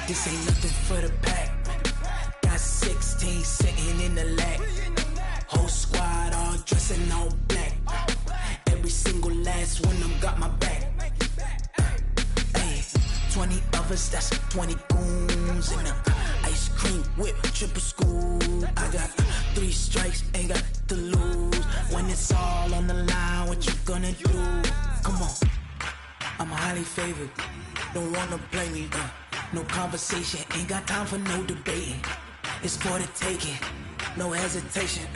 This ain't nothing for the pack. Got 16 sitting in the lag. Whole squad all dressing all black. Every single last one of them got my back. Hey, 20 of us, that's 20 goons in the ice cream whip, triple scoop. I got 3 strikes, ain't got to lose. When it's all on the line, what you gonna do? Come on, I'm highly favored. Don't wanna play me, no conversation, ain't got time for no debating. It's for the taking, no hesitation.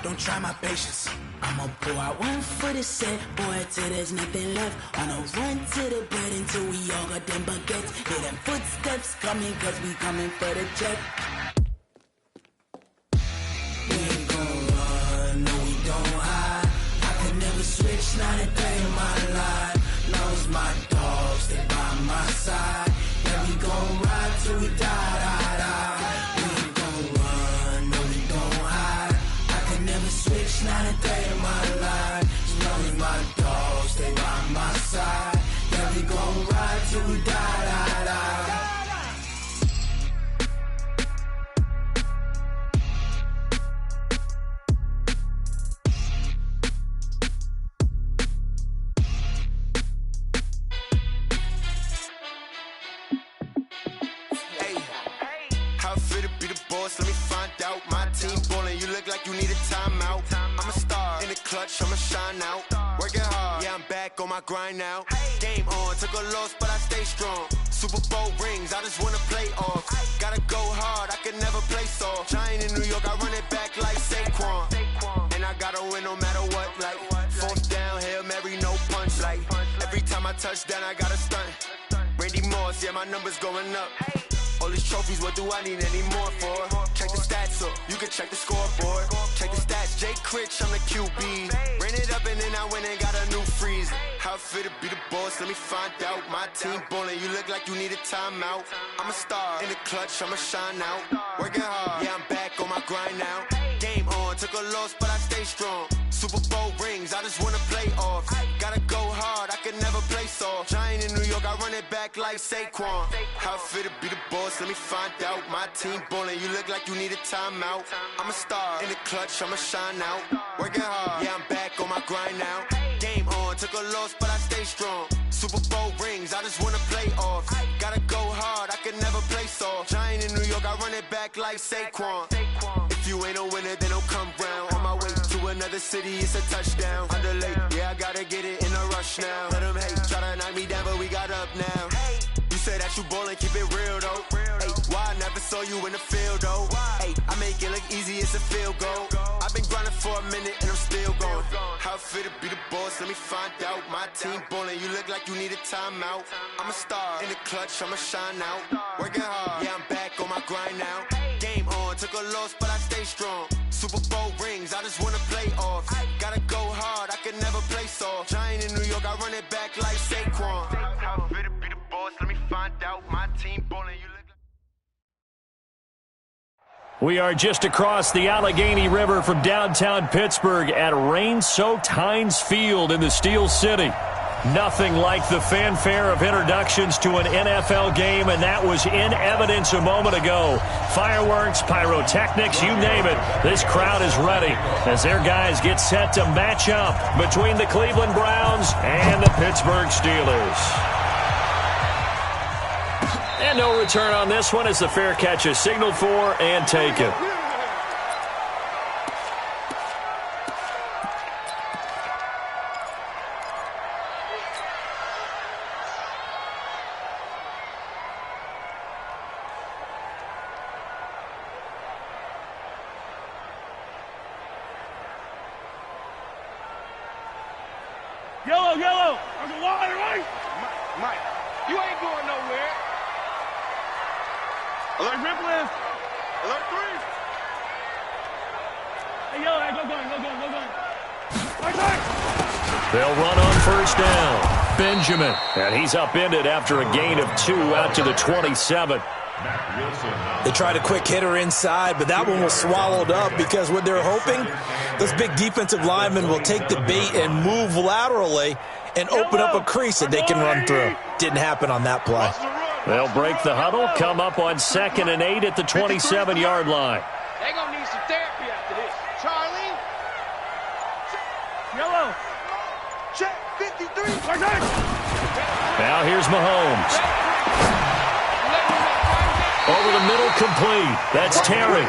Don't try my patience. I'ma pour out one for the set, boy, till there's nothing left. On a run to the bread until we all got them baguettes. Hear them footsteps coming, cause we coming for the check. We ain't gon' run, no we don't hide. I could never switch, not a day in my life. Knows my dogs, they by my side. Yeah, we gon' ride till we die. We ain't gon' run, no we don't hide. I could never switch, not a day in my life. Knows my dogs, they by my side. Yeah, we gon' ride till we die. Let me find out. My team ballin', you look like you need a timeout. I'm a star in the clutch, I'ma shine out. Working hard, yeah, I'm back on my grind now. Game on, took a loss, but I stay strong. Super Bowl rings, I just wanna play off. Gotta go hard, I can never play soft. Giant in New York, I run it back like Saquon. And I gotta win no matter what, like 4th down, Hail Mary, no punch. Like every time I touch down, I gotta stunt. Randy Moss, yeah, my numbers going up. All these trophies, what do I need any more for? Check the stats up, you can check the scoreboard. Check the stats, Jay Critch, I'm the QB. Ran it up and then I went and got a new freeze. How it feel to be the boss, let me find out. My team ballin', you look like you need a timeout. I'm a star in the clutch, I'ma shine out. Working hard, yeah, I'm back on my grind now. Game on, took a loss, but I stay strong. Super Bowl rings, I just wanna play off. Gotta go hard, I can never play soft. Giant in New York, I run it back like Saquon. How it feel to be the boss, let me find out. My team ballin', you look like you need a timeout. I'm a star in the clutch, I'ma shine out. Working hard, yeah, I'm back on my grind now. Game on, took a loss, but I stay strong. Super Bowl rings, I just wanna play off. Gotta go hard, I can never play soft. Giant in New York, I run it back like Saquon. If you ain't a winner, then don't come round. On my way to another city, it's a touchdown. Underlay, yeah, I gotta get it in a rush now. Let them hate, try to knock me down, but we got up now. You say that you ballin', keep it real though. Hey, why I never saw you in the field though? Hey, I make it look easy, it's a field goal. I've been grinding for a minute and I'm still going. How it feel to be the boss, let me find out. My team ballin', you look like you need a timeout. I'm a star in the clutch, I'ma shine out. Working hard, yeah, I'm back on my grind now. Game on, took a loss, but I stay strong. Super Bowl rings, I just wanna play off. Gotta go hard, I can never play soft. Giant in New York, I run it back like Saquon. How it feel to be the boss, let me find out. My team ballin', you look like... We are just across the Allegheny River from downtown Pittsburgh at rain-soaked Heinz Field in the Steel City. Nothing like the fanfare of introductions to an NFL game, and that was in evidence a moment ago. Fireworks, pyrotechnics, you name it. This crowd is ready as their guys get set to match up between the Cleveland Browns and the Pittsburgh Steelers. And no return on this one as the fair catch is signaled for and taken. Yellow. There's a line, right? Mike, you ain't going nowhere. Alert Ripley. Alert 3. Hey, Yellow, hey, go going. They'll run on first down. Benjamin. And he's upended after a gain of 2 out to the 27. They tried a quick hitter inside, but that one was swallowed up because what they're hoping, those big defensive linemen will take the bait and move laterally and open up a crease that they can run through. Didn't happen on that play. They'll break the huddle, come up on 2nd and 8 at the 27-yard line. They're going to need some therapy after this. Charlie. Yellow. Check 53. Now here's Mahomes. Over the middle, complete. That's Terry.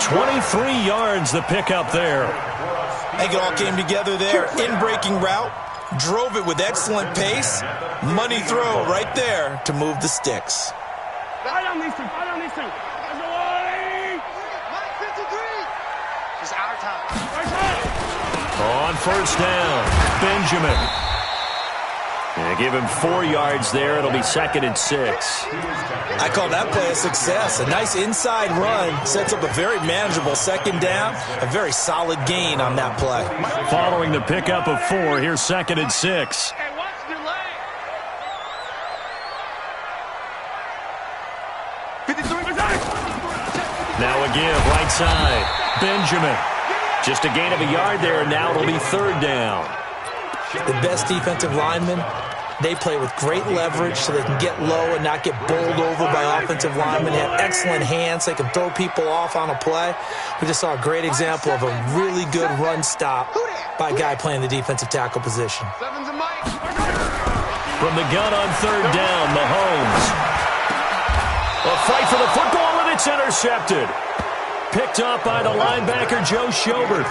23 yards the pickup there. I think it all came together there. In-breaking route. Drove it with excellent pace. Money throw right there to move the sticks. Fight on these two. Fight on these two. It's our time. On first down, Benjamin. And give him 4 yards there. It'll be 2nd and 6. I call that play a success. A nice inside run sets up a very manageable 2nd down. A very solid gain on that play. Following the pickup of 4, here's 2nd and 6. Hey, watch the delay. 53. Now a give, right side. Benjamin. Just a gain of a yard there, and now it'll be 3rd down. The best defensive linemen, they play with great leverage so they can get low and not get bowled over by offensive linemen. They have excellent hands. They can throw people off on a play. We just saw a great example of a really good run stop by a guy playing the defensive tackle position. From the gun on 3rd down, Mahomes. A fight for the football, and it's intercepted. Picked up by the linebacker, Joe Schobert.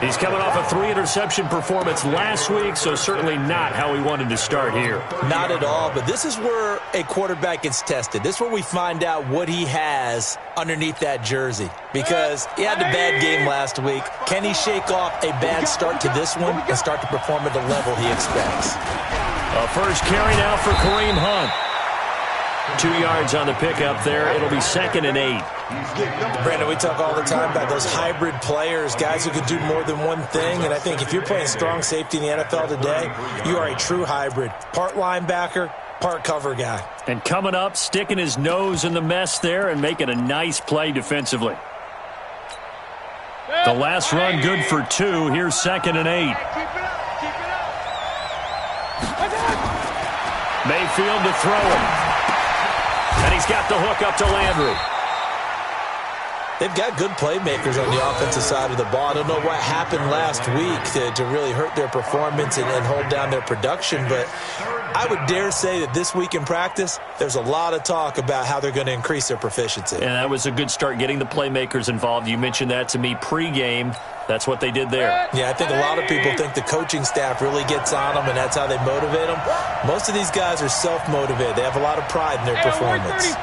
He's coming off a 3-interception performance last week, so certainly not how he wanted to start here. Not at all, but this is where a quarterback gets tested. This is where we find out what he has underneath that jersey, because he had a bad game last week. Can he shake off a bad start to this one and start to perform at the level he expects? A first carry now for Kareem Hunt. 2 yards on the pickup there. It'll be 2nd and 8. Brandon, we talk all the time about those hybrid players, guys who can do more than one thing. And I think if you're playing strong safety in the NFL today, you are a true hybrid. Part linebacker, part cover guy. And coming up, sticking his nose in the mess there and making a nice play defensively. The last run good for 2. Here's 2nd and 8. Mayfield to throw it. And he's got the hook up to Landry. They've got good playmakers on the offensive side of the ball. I don't know what happened last week to really hurt their performance and hold down their production, but I would dare say that this week in practice, there's a lot of talk about how they're going to increase their proficiency. And that was a good start, getting the playmakers involved. You mentioned that to me pregame. That's what they did there. Yeah, I think a lot of people think the coaching staff really gets on them, and that's how they motivate them. Most of these guys are self-motivated. They have a lot of pride in their performance.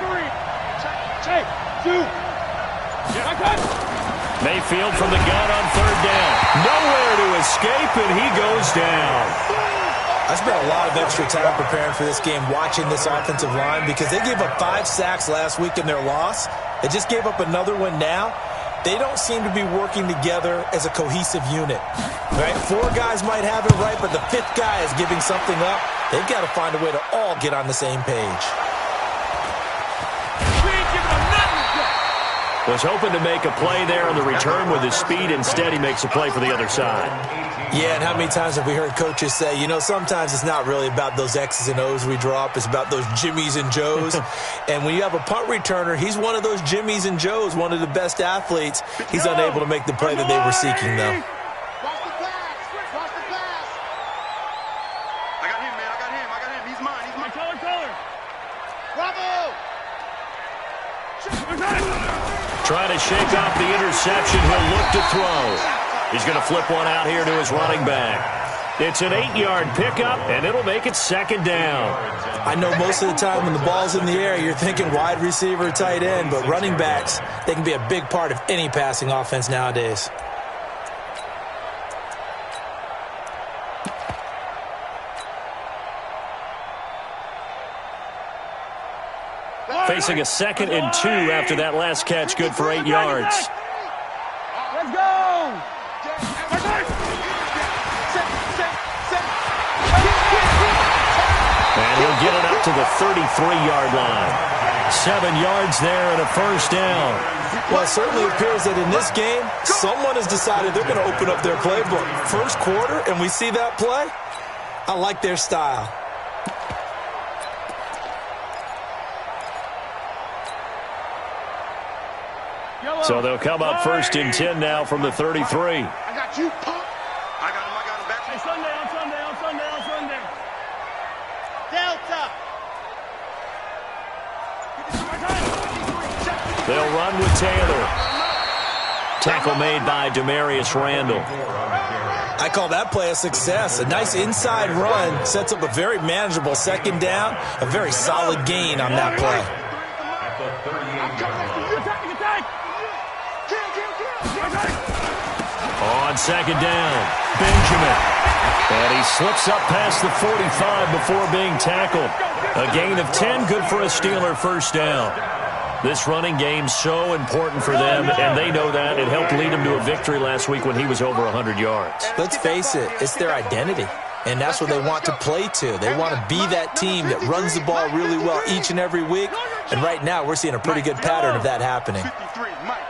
Mayfield from the gun on 3rd down. Nowhere to escape, and he goes down. I spent a lot of extra time preparing for this game, watching this offensive line, because they gave up 5 sacks last week in their loss. They just gave up another one now. They don't seem to be working together as a cohesive unit. Right? 4 guys might have it right, but the 5th guy is giving something up. They've got to find a way to all get on the same page. Was hoping to make a play there on the return with his speed. Instead, he makes a play for the other side. Yeah, and how many times have we heard coaches say, you know, sometimes it's not really about those X's and O's we draw up. It's about those Jimmies and Joes. And when you have a punt returner, he's one of those Jimmies and Joes, one of the best athletes. He's unable to make the play that they were seeking, though. Watch the pass. Watch the pass. I got him, man. I got him. He's mine. Color. Bravo. Trying to shake off the interception. He'll look to throw. He's going to flip one out here to his running back. It's an 8-yard pickup, and it'll make it 2nd down. I know most of the time when the ball's in the air, you're thinking wide receiver, tight end, but running backs, they can be a big part of any passing offense nowadays. Facing a 2nd and 2 after that last catch, good for 8 yards. Let's go! And he'll get it up to the 33-yard line. 7 yards there and a first down. Well, it certainly appears that in this game, someone has decided they're going to open up their playbook. First quarter, and we see that play. I like their style. So they'll come up 1st and 10 now from the 33. I got you, punk. I got him. Back. Hey, Sunday. Delta. They'll run with Taylor. Tackle made by Demarius Randall. I call that play a success. A nice inside run sets up a very manageable 2nd down. A very solid gain on that play. On 2nd down, Benjamin. And he slips up past the 45 before being tackled. A gain of 10, good for a Steeler 1st down. This running game so important for them, and they know that. It helped lead them to a victory last week when he was over 100 yards. Let's face it, it's their identity, and that's what they want to play to. They want to be that team that runs the ball really well each and every week, and right now we're seeing a pretty good pattern of that happening. 53, Mike.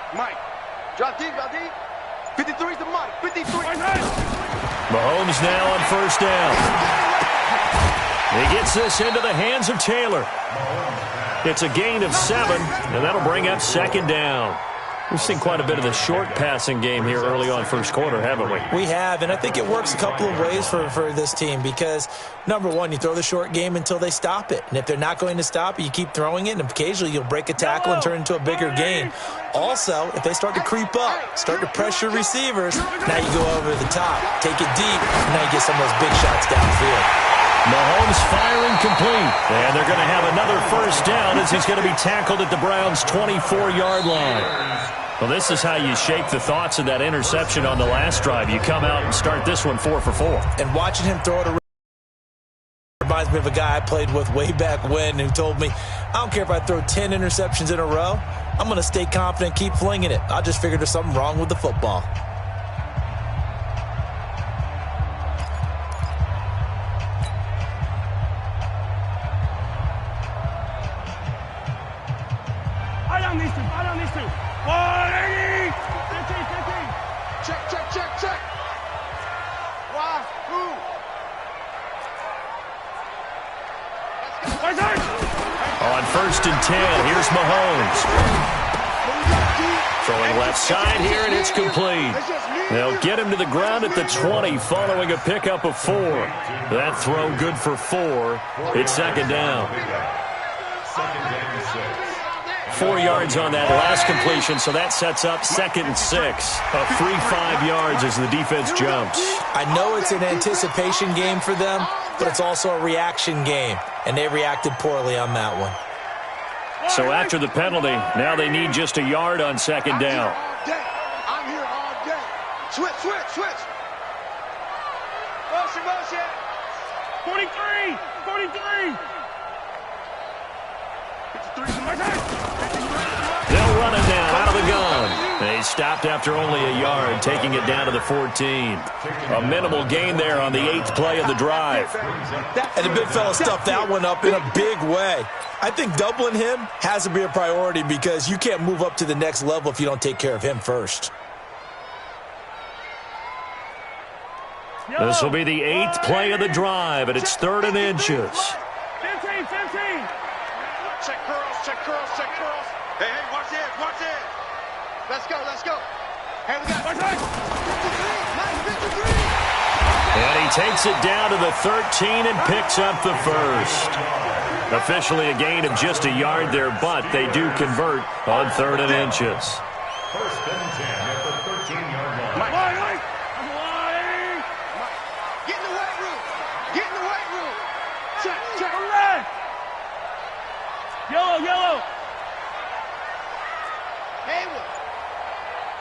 Drop deep. 53's the Mike. 53. Mahomes now on 1st down. He gets this into the hands of Taylor. It's a gain of 7, and that'll bring up 2nd down. We've seen quite a bit of the short passing game here early on 1st quarter, haven't we? We have, and I think it works a couple of ways for this team because, number one, you throw the short game until they stop it. And if they're not going to stop it, you keep throwing it, and occasionally you'll break a tackle and turn it into a bigger gain. Also, if they start to creep up, start to pressure receivers, now you go over the top, take it deep, and now you get some of those big shots downfield. Mahomes firing complete. And they're going to have another 1st down as he's going to be tackled at the Browns' 24-yard line. Well, this is how you shake the thoughts of that interception on the last drive. You come out and start this one 4 for 4. And watching him throw it reminds me of a guy I played with way back when who told me, I don't care if I throw 10 interceptions in a row. I'm going to stay confident, keep flinging it. I just figured there's something wrong with the football. I don't need to. 180. 15. Check. Why? Who? On 1st and 10, here's Mahomes. Throwing left side here, and it's complete. They'll get him to the ground at the 20 following a pickup of 4. That throw good for 4. It's 2nd down. 4 yards on that last completion, so that sets up 2nd and 6. A free 5 yards as the defense jumps. I know it's an anticipation game for them, but it's also a reaction game, and they reacted poorly on that one. So after the penalty, now they need just a yard on 2nd down. I'm here all day. Switch. Motion. 43. 53. They'll run it down out of the gun. They stopped after only a yard, taking it down to the 14. A minimal gain there on the 8th play of the drive. And the big fella stuffed that one up in a big way. I think doubling him has to be a priority because you can't move up to the next level if you don't take care of him first. This will be the 8th play of the drive, and it's 3rd and inches. 15. Check curls. Hey, watch it. Let's go. Hey, we got 53. And he takes it down to the 13 and picks up the 1st. Officially a gain of just a yard there, but they do convert on 3rd and inches. 1st and 10 at the 13-yard line. Mike. Get in the weight room. Check. Yellow. Haywood.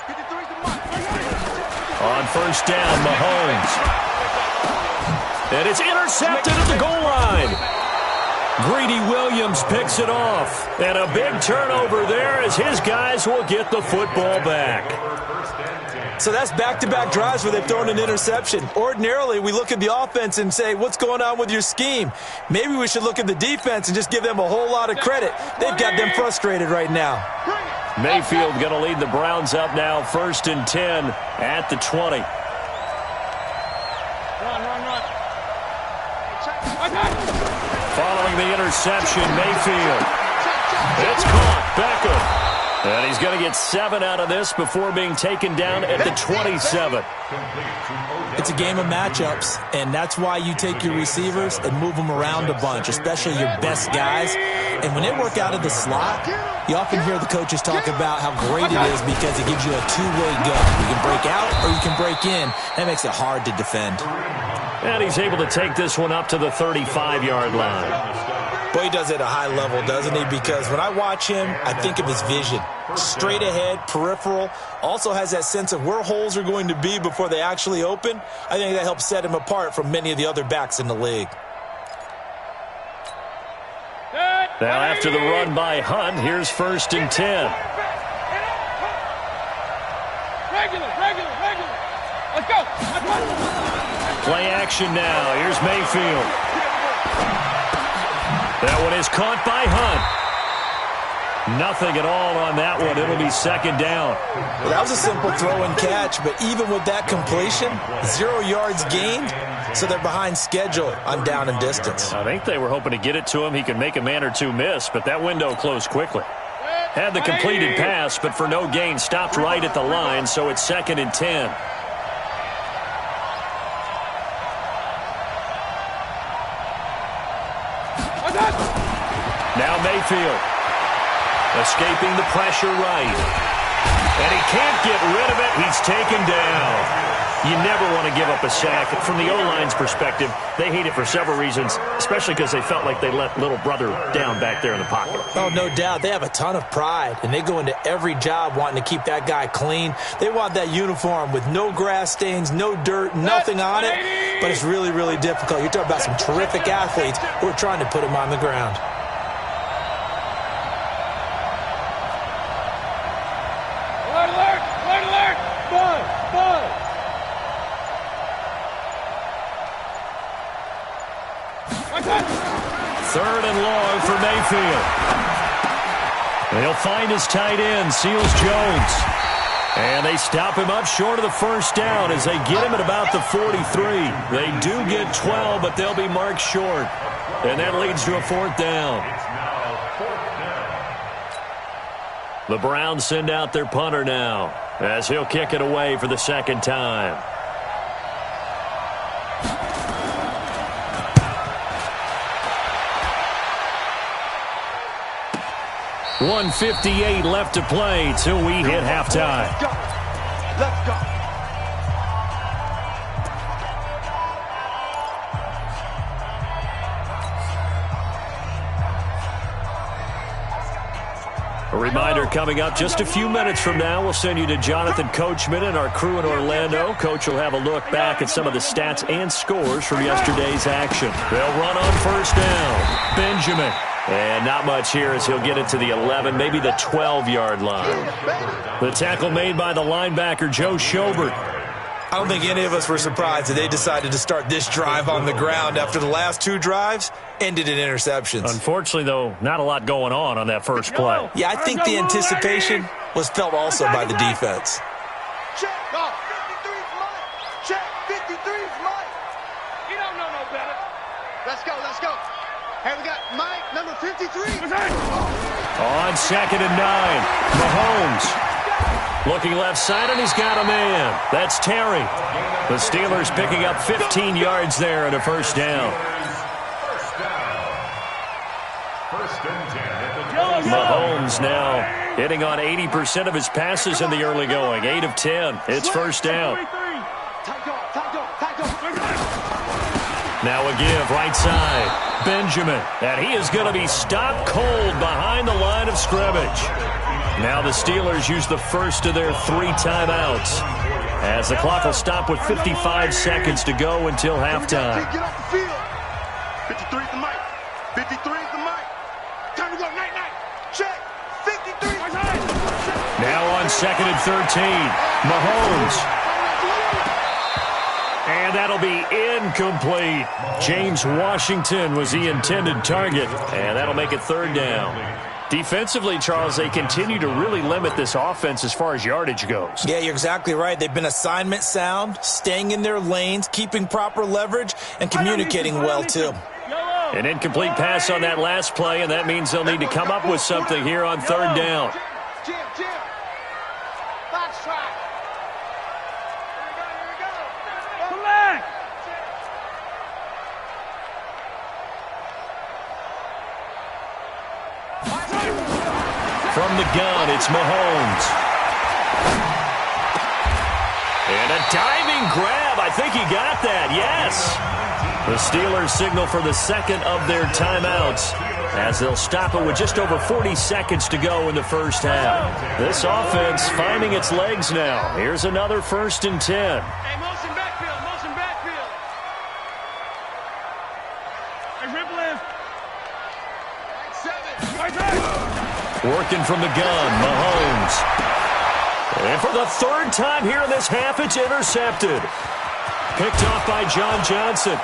53's the Mike. On 1st down, Mahomes. And it's intercepted at the goal line. Greedy Williams picks it off. And a big turnover there as his guys will get the football back. So that's back-to-back drives where they've thrown an interception. Ordinarily, we look at the offense and say, what's going on with your scheme? Maybe we should look at the defense and just give them a whole lot of credit. They've got them frustrated right now. Mayfield going to lead the Browns up now, 1st and 10 at the 20. Run. Following the interception, Mayfield. It's caught. Beckham. And he's going to get 7 out of this before being taken down at the 27. It's a game of matchups, and that's why you take your receivers and move them around a bunch, especially your best guys. And when they work out of the slot, you often hear the coaches talk about how great it is because it gives you a two-way go. You can break out or you can break in. That makes it hard to defend. And he's able to take this one up to the 35-yard line. Boy, he does it at a high level, doesn't he? Because when I watch him, I think of his vision. Straight ahead, peripheral, also has that sense of where holes are going to be before they actually open. I think that helps set him apart from many of the other backs in the league. Now after the run by Hunt, here's 1st and 10. Regular. Let's go. Play action now. Here's Mayfield. That one is caught by Hunt. Nothing at all on that one. It'll be 2nd down. Well, that was a simple throw and catch, but even with that completion, 0 yards gained, so they're behind schedule on down and distance. I think they were hoping to get it to him. He could make a man or two miss, but that window closed quickly. Had the completed pass, but for no gain, stopped right at the line, so it's 2nd and 10. Now Mayfield. Escaping the pressure right. And he can't get rid of it. He's taken down. You never want to give up a sack. From the O-line's perspective, they hate it for several reasons, especially because they felt like they let little brother down back there in the pocket. Oh, no doubt. They have a ton of pride, and they go into every job wanting to keep that guy clean. They want that uniform with no grass stains, no dirt, nothing on it. But it's really, really difficult. You're talking about some terrific athletes who are trying to put him on the ground. Third and long for Mayfield. They'll find his tight end, Seals Jones. And they stop him up short of the 1st down as they get him at about the 43. They do get 12, but they'll be marked short. And that leads to a 4th down. The Browns send out their punter now as he'll kick it away for the 2nd time. 1:58 left to play till we hit halftime. Let's go. A reminder coming up just a few minutes from now. We'll send you to Jonathan Coachman and our crew in Orlando. Coach will have a look back at some of the stats and scores from yesterday's action. They'll run on 1st down. Benjamin. And not much here as he'll get it to the 11, maybe the 12-yard line. The tackle made by the linebacker, Joe Schobert. I don't think any of us were surprised that they decided to start this drive on the ground after the last 2 drives ended in interceptions. Unfortunately, though, not a lot going on that first play. Yeah, I think the anticipation was felt also by the defense. Check. 53's mine. Check. 53's mine. You don't know no better. Let's go. Hey, we got Mike, number 53. On 2nd and 9, Mahomes. Looking left side, and he's got a man. That's Terry. The Steelers picking up 15 yards there and a 1st down. Mahomes now hitting on 80% of his passes in the early going. 8 of 10. It's 1st down. Now a give, right side. Benjamin. And he is going to be stopped cold behind the line of scrimmage. Now the Steelers use the first of their 3 timeouts, as the clock will stop with 55 seconds to go until halftime. Get off the field. 53 is the mic. 53 is the mic. Time to go. Night. Check. 53. Now on 2nd and 13, Mahomes. And that'll be incomplete. James Washington was the intended target, and that'll make it 3rd down. Defensively, Charles, they continue to really limit this offense as far as yardage goes. Yeah, you're exactly right. They've been assignment sound, staying in their lanes, keeping proper leverage, and communicating well, too. An incomplete pass on that last play, and that means they'll need to come up with something here on 3rd down. Jim. Box track. Here we go. Collect. From the gun, it's Mahomes. And a diving grab. I think he got that. Yes. The Steelers signal for the second of their timeouts as they'll stop it with just over 40 seconds to go in the first half. This offense finding its legs now. Here's another 1st and 10. Hey, motion backfield. Hey, rip left. Right 7. Working from the gun, Mahomes. And for the 3rd time here in this half, it's intercepted. Picked off by John Johnson.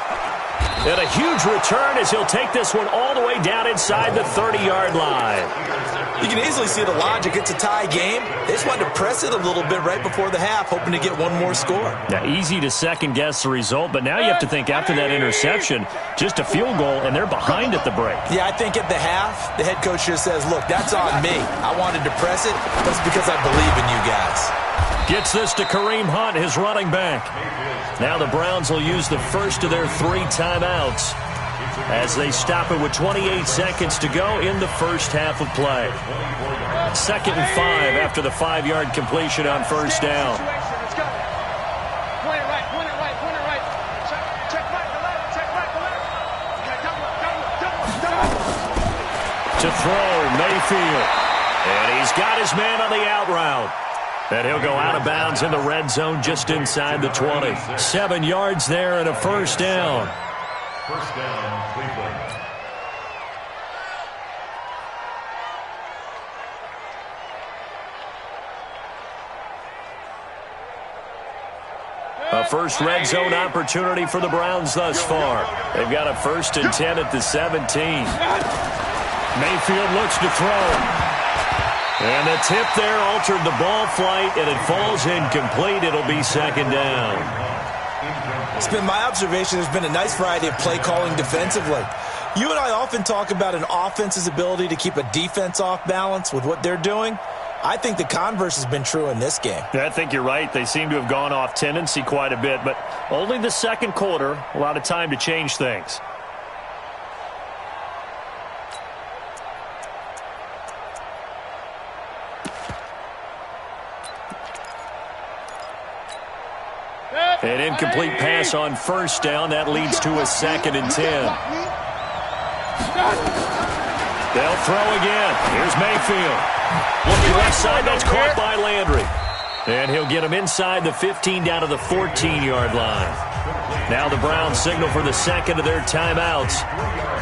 And a huge return as he'll take this one all the way down inside the 30-yard line. You can easily see the logic. It's a tie game. They just wanted to press it a little bit right before the half, hoping to get one more score. Now, easy to second-guess the result, but now you have to think after that interception, just a field goal, and they're behind at the break. Yeah, I think at the half, the head coach just says, look, that's on me. I wanted to press it. That's because I believe in you guys. Gets this to Kareem Hunt, his running back. Now the Browns will use the first of their 3 timeouts as they stop it with 28 seconds to go in the first half of play. 2nd and 5 after the 5-yard completion on first down. Let's go. Point it right. Check right to left. Okay, double. To throw, Mayfield. And he's got his man on the out route. And he'll go out of bounds in the red zone just inside the 20. 7 yards there and a first down. First down, Cleveland. A first red zone opportunity for the Browns thus far. They've got a 1st and 10 at the 17. Mayfield looks to throw. And the tip there altered the ball flight, and it falls incomplete. It'll be 2nd down. It's been my observation there's been a nice variety of play calling defensively. You and I often talk about an offense's ability to keep a defense off balance with what they're doing. I think the converse has been true in this game. Yeah, I think you're right. They seem to have gone off tendency quite a bit, but only the 2nd quarter, a lot of time to change things. An incomplete pass on first down. That leads to a 2nd and 10. They'll throw again. Here's Mayfield. Looking left side. That's caught by Landry. And he'll get him inside the 15 down to the 14-yard line. Now the Browns signal for the 2nd of their timeouts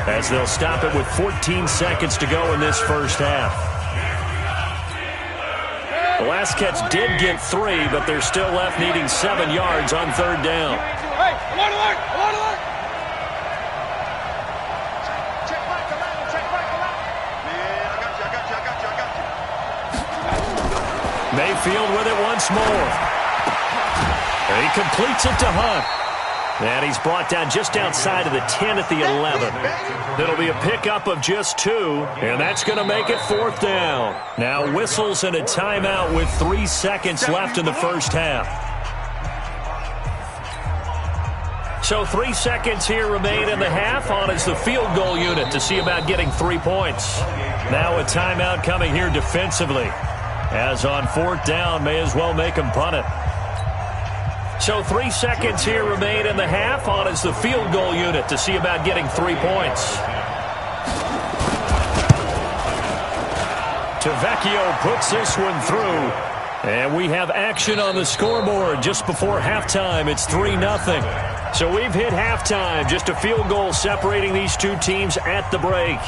as they'll stop it with 14 seconds to go in this first half. The last catch did get 3, but they're still left needing 7 yards on 3rd down. Hey, alert! Check right to left. Yeah, I got you. Mayfield with it once more. And he completes it to Hunt. And he's brought down just outside of the 10 at the 11. It'll be a pickup of just 2, and that's going to make it 4th down. Now whistles and a timeout with 3 seconds left in the first half. So 3 seconds here remain in the half. On is the field goal unit to see about getting 3 points. Now a timeout coming here defensively. As on 4th down, may as well make him punt it. So 3 seconds here remain in the half. On is the field goal unit to see about getting 3 points. Tavecchio puts this one through. And we have action on the scoreboard just before halftime. It's 3-0. So we've hit halftime. Just a field goal separating these 2 teams at the break.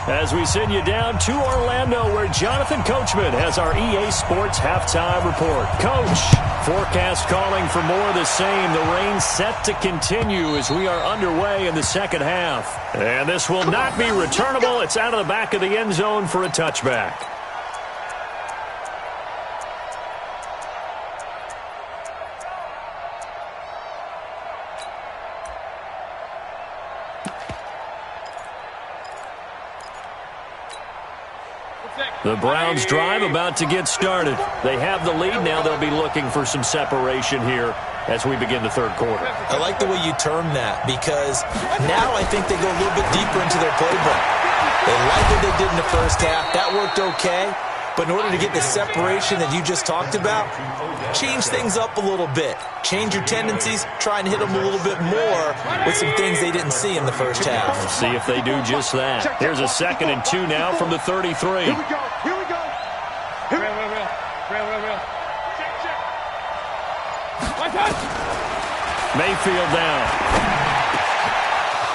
As we send you down to Orlando, where Jonathan Coachman has our EA Sports Halftime Report. Coach, forecast calling for more of the same. The rain set to continue as we are underway in the second half. And this will not be returnable. It's out of the back of the end zone for a touchback. The Browns drive about to get started. They have the lead. Now they'll be looking for some separation here as we begin the third quarter. I like the way you term that, because now I think they go a little bit deeper into their playbook. They like what they did in the first half. That worked okay. But in order to get the separation that you just talked about, change things up a little bit. Change your tendencies, try and hit them a little bit more with some things they didn't see in the first half. We'll see if they do just that. Here's a 2nd and 2 now from the 33. Here we go. Here we go. Real. Check. Mayfield down.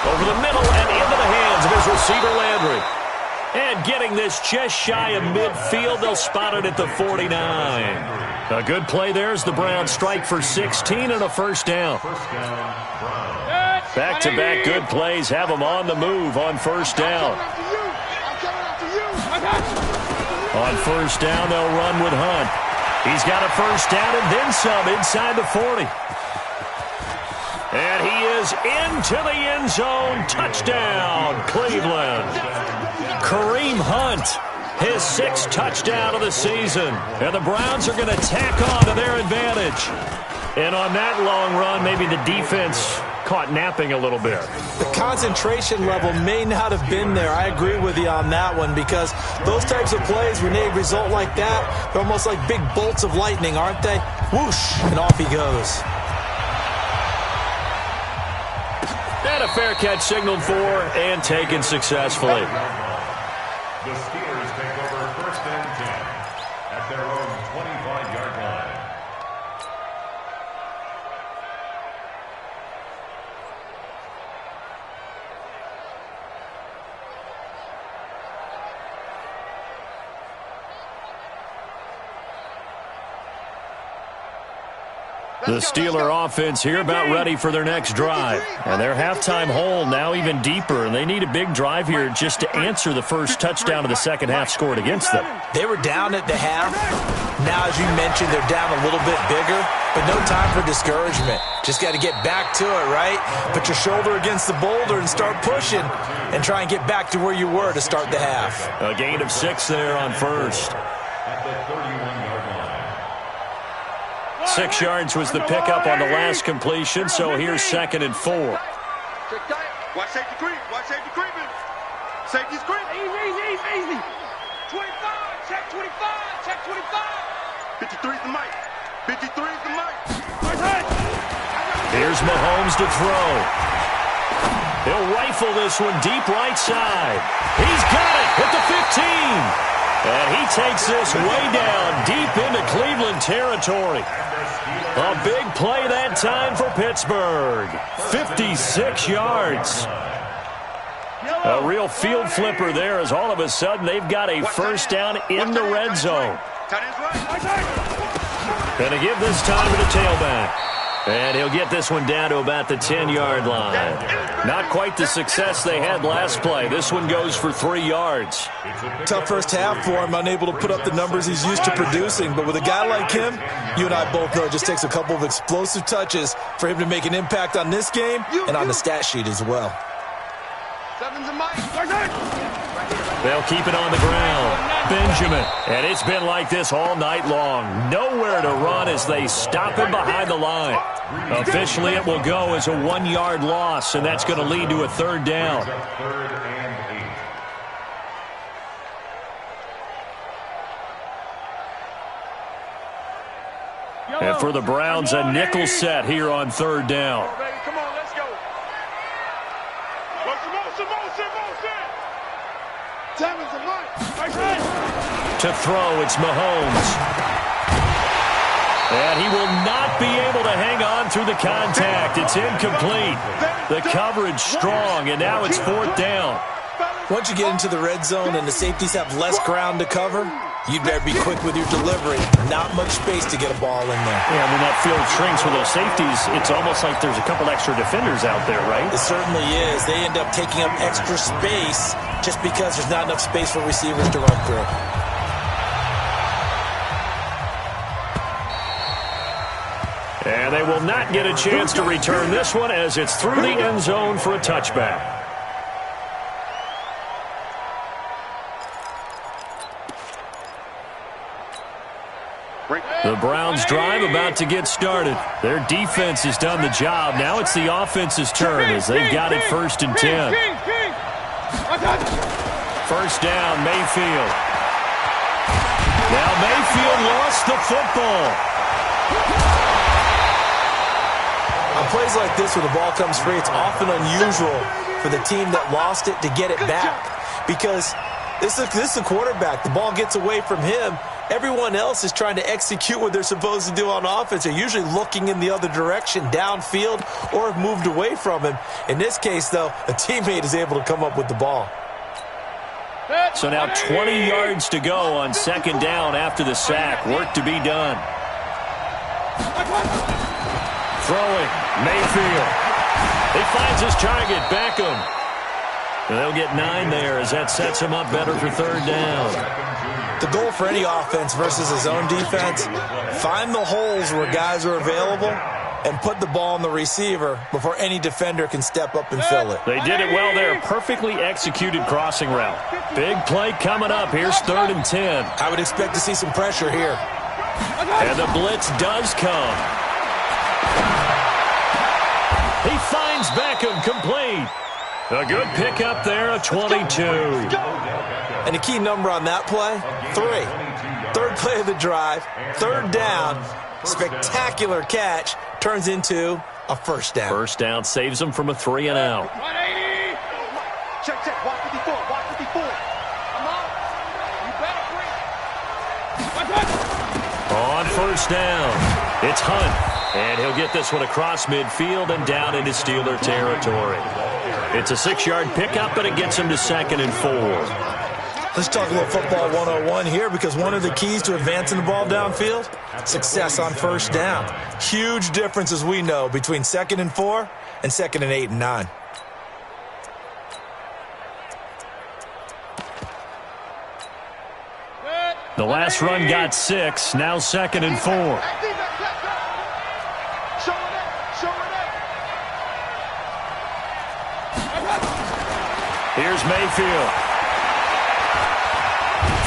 Over the middle and into the hands of his receiver, Landry. And getting this just shy of midfield, they'll spot it at the 49. A good play there as the Browns strike for 16 and a first down. Back-to-back good plays have them on the move on first down. On first down, they'll run with Hunt. He's got a first down and then some inside the 40. And he is into the end zone. Touchdown, Cleveland. Kareem Hunt, his 6th touchdown of the season. And the Browns are going to tack on to their advantage. And on that long run, maybe the defense caught napping a little bit. The concentration level may not have been there. I agree with you on that one, because those types of plays, when they result like that, they're almost like big bolts of lightning, aren't they? Whoosh, and off he goes. And a fair catch signaled for and taken successfully. The Steelers take over 1st and 10 at their own 25-yard line. The Steeler offense here about ready for their next drive. And their halftime hole now even deeper, and they need a big drive here just to answer the first touchdown of the second half scored against them. They were down at the half. Now, as you mentioned, they're down a little bit bigger, but no time for discouragement. Just got to get back to it, right? Put your shoulder against the boulder and start pushing and try and get back to where you were to start the half. A gain of 6 there on first. At the 31-yard line. 6 yards was the pickup on the last completion, so here's 2nd and 4. Watch safety creep. Watch safety creeping. Safety's creeping. Easy. 25. Check 25. Check 25. 53's the mic. 53's the mic. Here's Mahomes to throw. He'll rifle this one deep right side. He's got it at the 15. And he takes this way down deep into Cleveland territory. A big play that time for Pittsburgh. 56 yards. A real field flipper there, as all of a sudden they've got a first down in the red zone. Gonna give this time to the tailback. And he'll get this one down to about the 10-yard line. Not quite the success they had last play. This one goes for 3 yards. Tough first half for him, unable to put up the numbers he's used to producing. But with a guy like him, you and I both know it just takes a couple of explosive touches for him to make an impact on this game and on the stat sheet as well. They'll keep it on the ground. Benjamin. And it's been like this all night long. Nowhere to run as they stop him behind the line. Officially, it will go as a 1-yard loss, and that's going to lead to a 3rd down. 3rd and 8. And for the Browns, a nickel set here on 3rd down. Come on, let's go. To throw, it's Mahomes. And he will not be able to hang on through the contact. It's incomplete. The coverage strong, and now it's 4th down. Once you get into the red zone and the safeties have less ground to cover, you'd better be quick with your delivery. Not much space to get a ball in there. Yeah, when that field shrinks with those safeties, it's almost like there's a couple extra defenders out there, right? It certainly is. They end up taking up extra space just because there's not enough space for receivers to run through. And they will not get a chance to return this one as it's through the end zone for a touchback. The Browns' drive about to get started. Their defense has done the job. Now it's the offense's turn as they've got it 1st and 10. First down, Mayfield. Now Mayfield lost the football. On plays like this where the ball comes free, it's often unusual for the team that lost it to get it back because this is the quarterback. The ball gets away from him. Everyone else is trying to execute what they're supposed to do on offense. They're usually looking in the other direction, downfield, or have moved away from him. In this case, though, a teammate is able to come up with the ball. So now 20 yards to go on 2nd down after the sack. Work to be done. Throwing, Mayfield. He finds his target, Beckham. And they'll get 9 there as that sets him up better for 3rd down. The goal for any offense versus his own defense, find the holes where guys are available and put the ball on the receiver before any defender can step up and fill it. They did it well there. Perfectly executed crossing route. Big play coming up. Here's 3rd and 10. I would expect to see some pressure here. And the blitz does come. He finds Beckham complete. A good pickup there, a 22. And a key number on that play, 3. 3rd play of the drive, 3rd down, spectacular catch, turns into a 1st down. 1st down saves them from a 3 and out. 180. Check, watch 54, watch 54. Come on. You better bring. On 1st down, it's Hunt. And he'll get this one across midfield and down into Steeler territory. It's a 6-yard pickup, but it gets him to 2nd and 4. Let's talk a little football 101 here because one of the keys to advancing the ball downfield, success on 1st down. Huge difference, as we know, between 2nd and 4 and 2nd and 8 and 9. The last run got 6, now 2nd and 4. Here's Mayfield.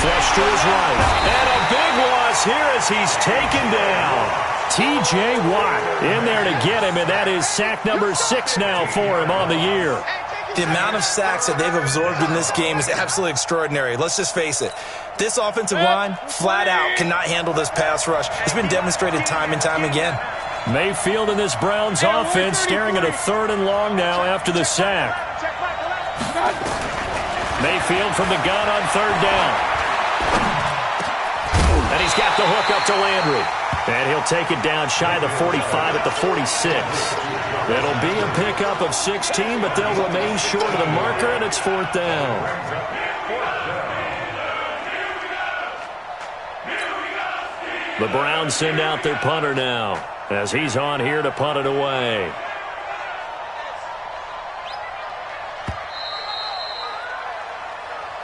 Flush to his right. And a big loss here as he's taken down. T.J. Watt in there to get him, and that is sack number 6 now for him on the year. The amount of sacks that they've absorbed in this game is absolutely extraordinary. Let's just face it. This offensive line, flat out, cannot handle this pass rush. It's been demonstrated time and time again. Mayfield in this Browns offense staring at a 3rd and long now after the sack. Mayfield from the gun on 3rd down. And he's got the hook up to Landry. And he'll take it down shy of the 45 at the 46. It'll be a pickup of 16, but they'll remain short of the marker, and it's 4th down. The Browns send out their punter now as he's on here to punt it away.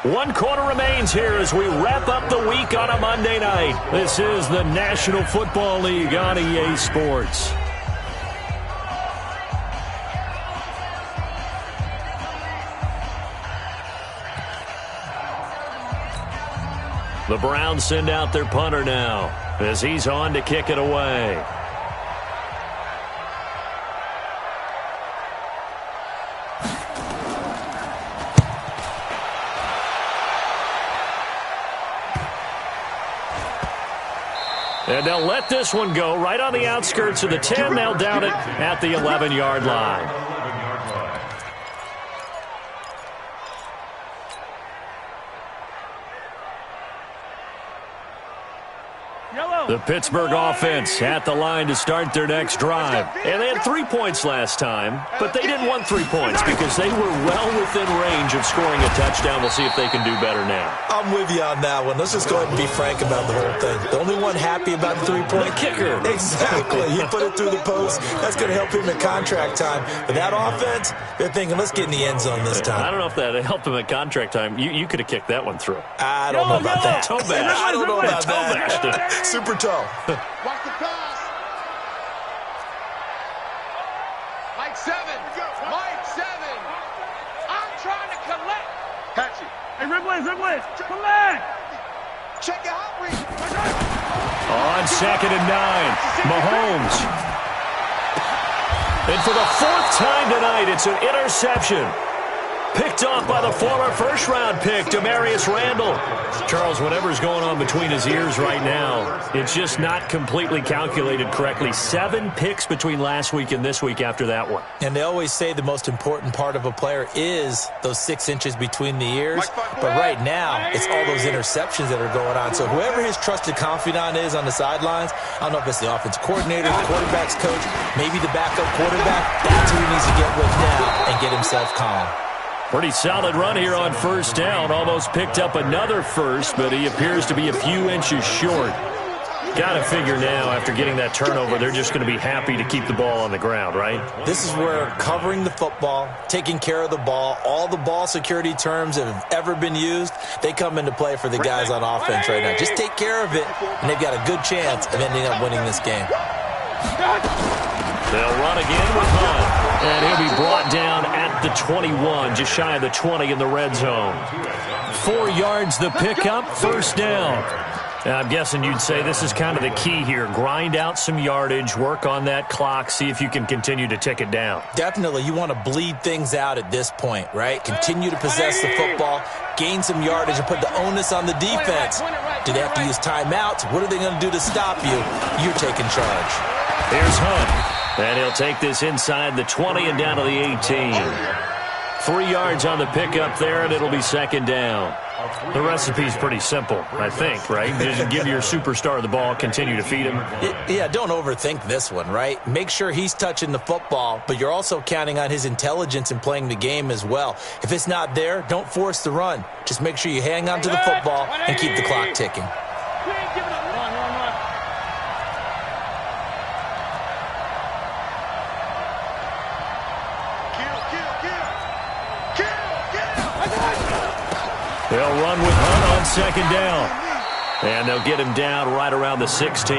One quarter remains here as we wrap up the week on a Monday night. This is the National Football League on EA Sports. The Browns send out their punter now as he's on to kick it away. And they'll let this one go right on the outskirts of the 10. They'll down it at the 11-yard line. The Pittsburgh offense at the line to start their next drive. And they had 3 points last time, but they didn't want 3 points because they were well within range of scoring a touchdown. We'll see if they can do better now. I'm with you on that one. Let's just go ahead and be frank about the whole thing. The only one happy about the 3-point kicker. Exactly. He put it through the post. That's going to help him at contract time. But that offense, they're thinking, let's get in the end zone this time. I don't know if that helped him at contract time. You could have kicked that one through. I don't know about that. Toe bash. I don't know about toe that. Bashed Super toe. Watch the pass. Mike 7. Mike 7. I'm trying to collect. Patchy. Hey, Red Blaze. Collect. Check it out, Reed. On 2nd and 9, Mahomes. And for the 4th time tonight, it's an interception. Picked off by the former first-round pick, Demarius Randall. Charles, whatever's going on between his ears right now, it's just not completely calculated correctly. 7 picks between last week and this week after that one. And they always say the most important part of a player is those 6 inches between the ears. But right now, it's all those interceptions that are going on. So whoever his trusted confidant is on the sidelines, I don't know if it's the offensive coordinator, the quarterback's coach, maybe the backup quarterback, that's who he needs to get with now and get himself calm. Pretty solid run here on 1st down. Almost picked up another first, but he appears to be a few inches short. Got to figure now, after getting that turnover, they're just going to be happy to keep the ball on the ground, right? This is where covering the football, taking care of the ball, all the ball security terms that have ever been used, they come into play for the guys on offense right now. Just take care of it, and they've got a good chance of ending up winning this game. They'll run again with Hunt, and he'll be brought down at the 21, just shy of the 20 in the red zone. 4 yards the pickup, 1st down. Now, I'm guessing you'd say this is kind of the key here. Grind out some yardage, work on that clock, see if you can continue to tick it down. Definitely, you want to bleed things out at this point, right? Continue to possess the football, gain some yardage, and put the onus on the defense. Do they have to use timeouts? What are they going to do to stop you? You're taking charge. Here's Hunt. And he'll take this inside the 20 and down to the 18. 3 yards on the pickup there, and it'll be 2nd down. The recipe's pretty simple, I think, right? Just give your superstar the ball, continue to feed him. Yeah, don't overthink this one, right? Make sure he's touching the football, but you're also counting on his intelligence in playing the game as well. If it's not there, don't force the run. Just make sure you hang on to the football and keep the clock ticking. They'll run with Hunt on 2nd down. And they'll get him down right around the 16.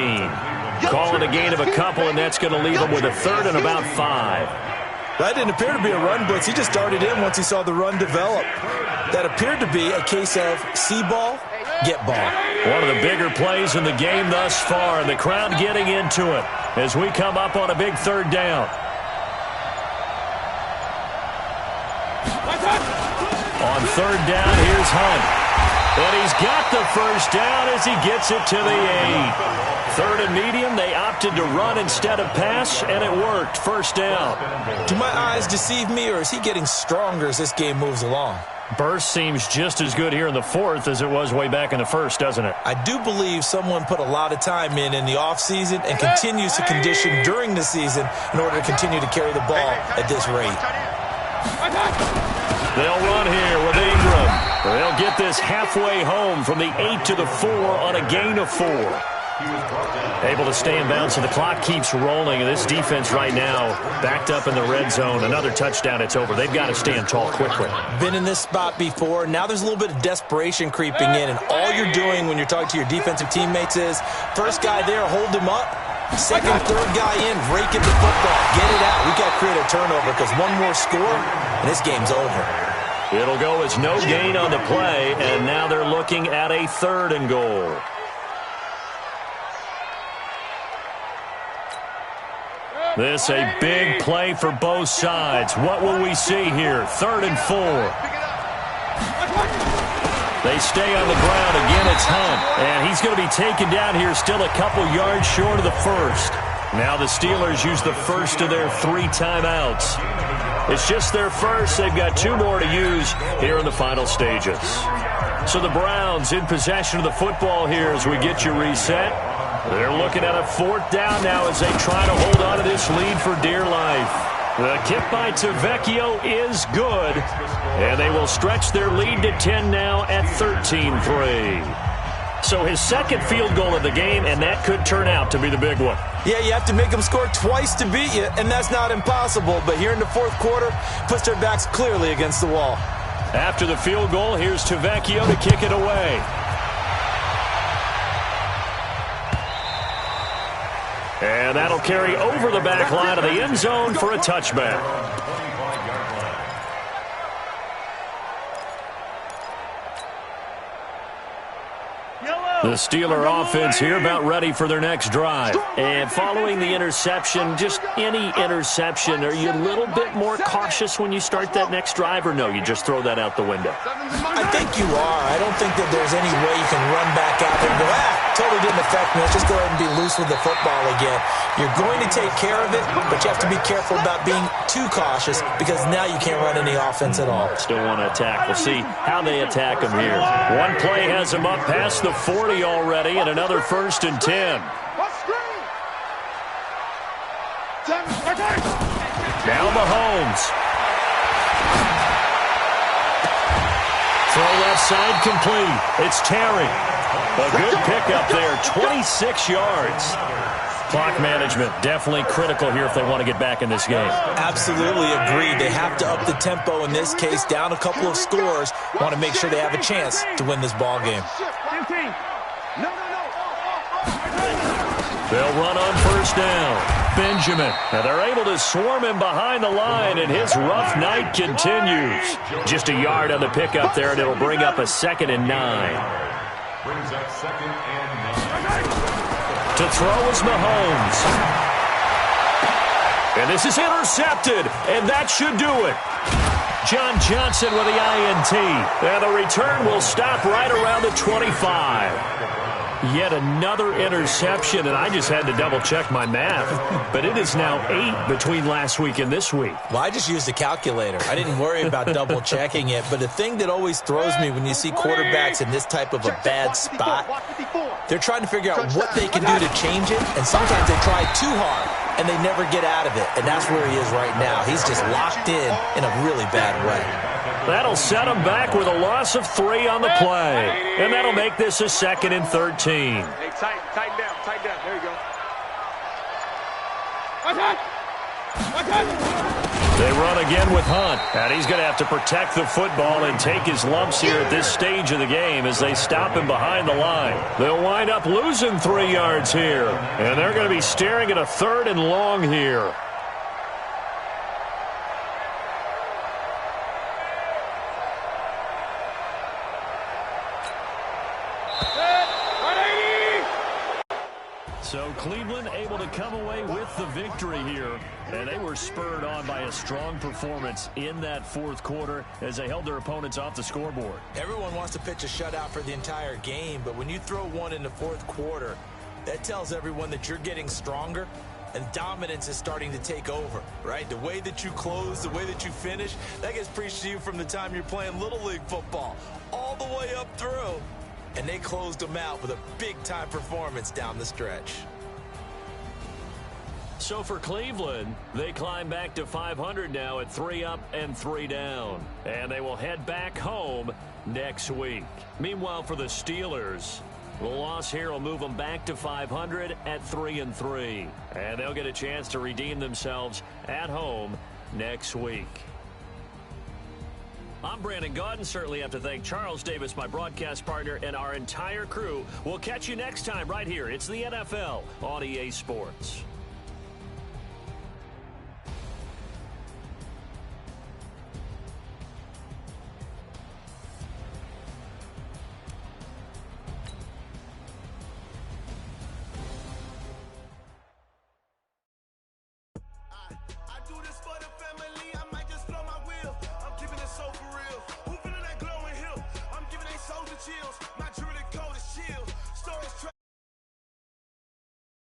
Calling a gain of a couple, and that's going to leave him with a 3rd and about 5. That didn't appear to be a run blitz. He just darted in once he saw the run develop. That appeared to be a case of see ball, get ball. One of the bigger plays in the game thus far, and the crowd getting into it as we come up on a big 3rd down. On 3rd down, here's Hunt. And he's got the 1st down as he gets it to the 8. 3rd and medium, they opted to run instead of pass, and it worked. 1st down. Do my eyes deceive me, or is he getting stronger as this game moves along? Burst seems just as good here in the 4th as it was way back in the 1st, doesn't it? I do believe someone put a lot of time in the offseason and continues to condition during the season in order to continue to carry the ball at this rate. They'll run here with Ingram. They'll get this halfway home from the 8 to the 4 on a gain of 4. Able to stay in bounds, so the clock keeps rolling. And this defense right now backed up in the red zone. Another touchdown, it's over. They've got to stand tall quickly. Been in this spot before. Now there's a little bit of desperation creeping in. And all you're doing when you're talking to your defensive teammates is, first guy there, hold him up. Second, third guy in, rake at the football. Get it out. We got to create a turnover because one more score, and this game's over. It'll go as no gain on the play, and now they're looking at a 3rd and goal. This a big play for both sides. What will we see here? 3rd and 4. They stay on the ground. Again, it's Hunt. And he's going to be taken down here still a couple yards short of the 1st. Now the Steelers use the 1st of their 3 timeouts. It's just their 1st. They've got 2 more to use here in the final stages. So the Browns in possession of the football here as we get you reset. They're looking at a 4th down now as they try to hold on to this lead for dear life. The kick by Tavecchio is good, and they will stretch their lead to 10 now at 13-3. So his 2nd field goal of the game, and that could turn out to be the big one. Yeah, you have to make them score twice to beat you, and that's not impossible. But here in the 4th quarter, puts their backs clearly against the wall. After the field goal, here's Tavecchio to kick it away. And that'll carry over the back line of the end zone for a touchback. Yellow! The Steeler offense here about ready for their next drive. And following the interception, just any interception, are you a little bit more cautious when you start that next drive, or no, you just throw that out the window? I think you are. I don't think that there's any way you can run back out there and go, totally didn't affect me. Let's just go ahead and be loose with the football again. You're going to take care of it, but you have to be careful about being too cautious because now you can't run any offense at all. Still want to attack. We'll see how they attack them here. One play has them up past the 40 already, and another 1st and 10. Now Mahomes. Throw left side complete. It's Terry. A good pickup there, 26 yards. Clock management definitely critical here if they want to get back in this game. Absolutely agreed. They have to up the tempo in this case, down a couple of scores. Want to make sure they have a chance to win this ball game. They'll run on 1st down. Benjamin. Now they're able to swarm him behind the line, and his rough night continues. Just a yard on the pickup there, and it'll bring up a 2nd and 9. Brings up 2nd and 9. To throw is Mahomes. And this is intercepted, and that should do it. John Johnson with the INT. And the return will stop right around the 25. Yet another interception, and I just had to double-check my math. But it is now 8 between last week and this week. Well, I just used a calculator. I didn't worry about double-checking it. But the thing that always throws me when you see quarterbacks in this type of a bad spot, they're trying to figure out what they can do to change it, and sometimes they try too hard, and they never get out of it. And that's where he is right now. He's just locked in a really bad way. That'll set him back with a loss of 3 on the play. And that'll make this a 2nd and 13. Hey, tighten down. There you go. They run again with Hunt. And he's going to have to protect the football and take his lumps here at this stage of the game as they stop him behind the line. They'll wind up losing 3 yards here. And they're going to be staring at a 3rd and long here. So Cleveland able to come away with the victory here, and they were spurred on by a strong performance in that 4th quarter as they held their opponents off the scoreboard. Everyone wants to pitch a shutout for the entire game, but when you throw one in the 4th quarter, that tells everyone that you're getting stronger and dominance is starting to take over, right? The way that you close, the way that you finish, that gets preached to you from the time you're playing Little League football all the way up through. And they closed them out with a big-time performance down the stretch. So for Cleveland, they climb back to 500 now at 3 up and 3 down. And they will head back home next week. Meanwhile, for the Steelers, the loss here will move them back to 500 at 3 and 3. And they'll get a chance to redeem themselves at home next week. I'm Brandon Gaudin. Certainly have to thank Charles Davis, my broadcast partner, and our entire crew. We'll catch you next time right here. It's the NFL on EA Sports. Chills.